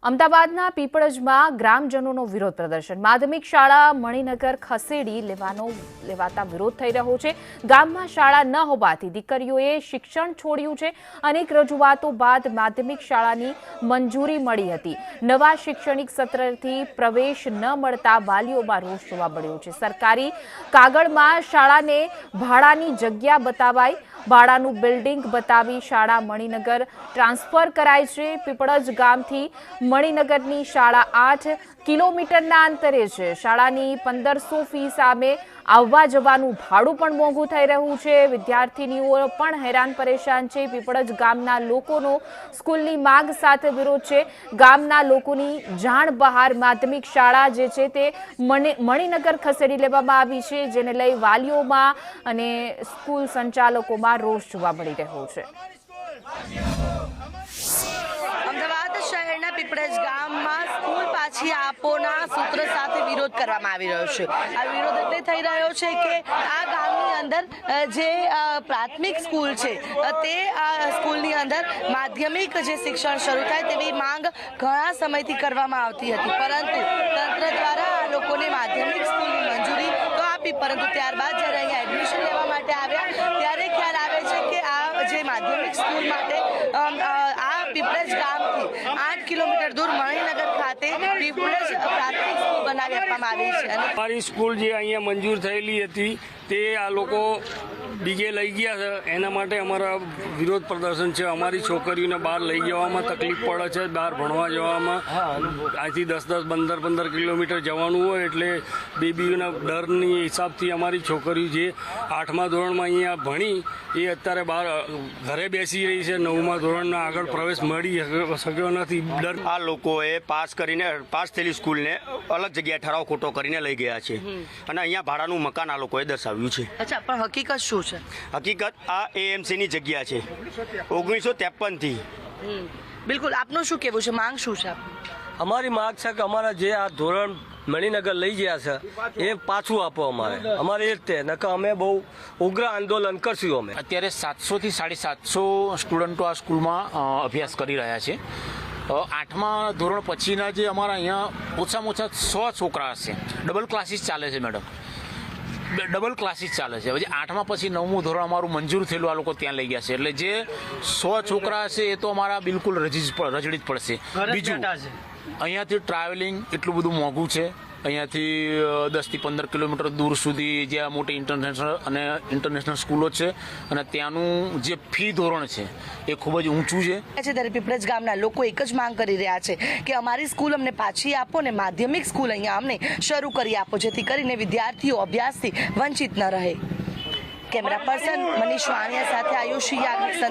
અમદાવાદના પીપળજમાં ગ્રામજનોનો વિરોધ પ્રદર્શન માધ્યમિક શાળા મણિનગર ખસેડી લેવાતા વિરોધ થઈ રહ્યો છે। ગામમાં શાળા ન હોવાથી દીકરીઓએ શિક્ષણ છોડ્યું છે। અનેક રજૂઆતો બાદ માધ્યમિક શાળાની મંજૂરી મળી હતી। નવા શૈક્ષણિક સત્રથી પ્રવેશ ન મળતા વાલીઓમાં રોષ જોવા મળ્યો છે। સરકારી કાગળમાં શાળાને ભાડાની જગ્યા બતાવાઈ, ભાડાનું બિલ્ડિંગ બતાવી શાળા મણિનગર ટ્રાન્સફર કરાઈ છે। પીપળજ ગામથી મણિનગરની શાળા 8 કિલોમીટરના અંતરે છે। શાળાની 1500 ફી સામે આવવા જવાનું ભાડું પણ મોંઘું થઈ રહ્યું છે। વિદ્યાર્થીનીઓ પણ હેરાન પરેશાન છે। પીપળજ ગામના લોકોનો સ્કૂલની માંગ સાથે વિરોધ છે। ગામના લોકોની જાણ બહાર માધ્યમિક શાળા જે છે તે મણિનગર ખસેડી લેવામાં આવી છે, જેને લઈ વાલીઓમાં અને સ્કૂલ સંચાલકોમાં રોષ જોવા મળી રહ્યો છે। અમદાવાદ શહેરના પીપળજ ગામમાં સ્કૂલ પાછી આપોના સૂત્ર સાથે વિરોધ કરવામાં આવી રહ્યો છે। આ વિરોધ એટલે થઈ રહ્યો છે કે આ ગામની અંદર જે પ્રાથમિક સ્કૂલ છે તે સ્કૂલની અંદર માધ્યમિક જે શિક્ષણ શરૂ થાય તેવી માંગ ઘણા સમયથી કરવામાં આવતી હતી, પરંતુ તંત્ર દ્વારા આ લોકોને માધ્યમિક સ્કૂલની મંજૂરી તો આપી, પરંતુ ત્યારબાદ જ્યારે અહીંયા એડમિશન લેવા માટે આવ્યા ત્યારે ખ્યાલ આવે છે કે આ જે માધ્યમિક સ્કૂલ માટે આ પીપળજ ગામથી 8 કિલોમીટર દૂર મણિનગર ખાતે પીપળજ પ્રાથમિક સ્કૂલ બનાવી આપવામાં આવી છે। અને અમારી સ્કૂલ જે અહીંયા મંજૂર થયેલી હતી તે આ લોકો બીજે લઈ ગયા છે, એના માટે અમારા વિરોધ પ્રદર્શન છે। અમારી છોકરીઓને બહાર લઈ જવામાં તકલીફ પડે છે, બહાર ભણવા જવામાં અહીંથી 10-10, 15 કિલોમીટર જવાનું હોય એટલે બેબીઓના ડરની હિસાબથી અમારી છોકરીઓ જે 8મા ધોરણમાં અહીંયા ભણી એ અત્યારે બહાર ઘરે બેસી રહી છે। 9મા ધોરણના આગળ પ્રવેશ મળી શક્યો નથી। આ લોકોએ પાસ થયેલી સ્કૂલને અલગ જગ્યાએ ઠરાવ ખોટો કરીને લઈ ગયા છે અને અહીંયા ભાડાનું મકાન આ લોકોએ દર્શાવ્યું છે। અચ્છા, પણ હકીકત શું છે? હકીકત આ એએમસીની જગ્યા છે 1953થી। બિલકુલ, આપનું શું કહેવું છે? માંગ શું છે? અમારી માંગ છે કે અમારા જે આ ધોરણ મણિનગર લઈ ગયા છે એ પાછું આપો। અમારે એ જ તે નકર અમે બહુ ઉગ્ર આંદોલન કરશું। અમે અત્યારે 700 થી 750 સ્ટુડન્ટો આ સ્કૂલમાં અભ્યાસ કરી રહ્યા છે। 8મા ધોરણ પછીના જે અમારા અહીંયા ઓછામાં ઓછા 100 છોકરા હશે। ડબલ ક્લાસીસ ચાલે છે મેડમ, ડબલ ક્લાસીસ ચાલે છે। હવે 8મા પછી 9મું ધોરણ અમારું મંજૂર થયેલું આ લોકો ત્યાં લઈ ગયા છે, એટલે જે 100 છોકરા હશે એ તો અમારા બિલકુલ રજડી જ પડશે। બીજું અહીંયાથી ટ્રાવેલિંગ એટલું બધું મોંઘું છે। અહીંયાથી 10 થી 15 કિલોમીટર દૂર સુધી જ્યાં મોટી ઇન્ટરનેશનલ સ્કૂલો છે અને ત્યાંનું જે ફી ધોરણ છે એ ખૂબ જ ઊંચું છે। ત્યારે પીપળજ ગામના લોકો એક જ માંગ કરી રહ્યા છે કે અમારી સ્કૂલ અમને પાછી આપો ને માધ્યમિક સ્કૂલ અહીંયા અમને શરૂ કરી આપો, જેથી કરીને વિદ્યાર્થીઓ અભ્યાસથી વંચિત ન રહે। કેમેરા પર્સન મનીષ વાણિયા સાથે આયુષી યાજ્ઞિક।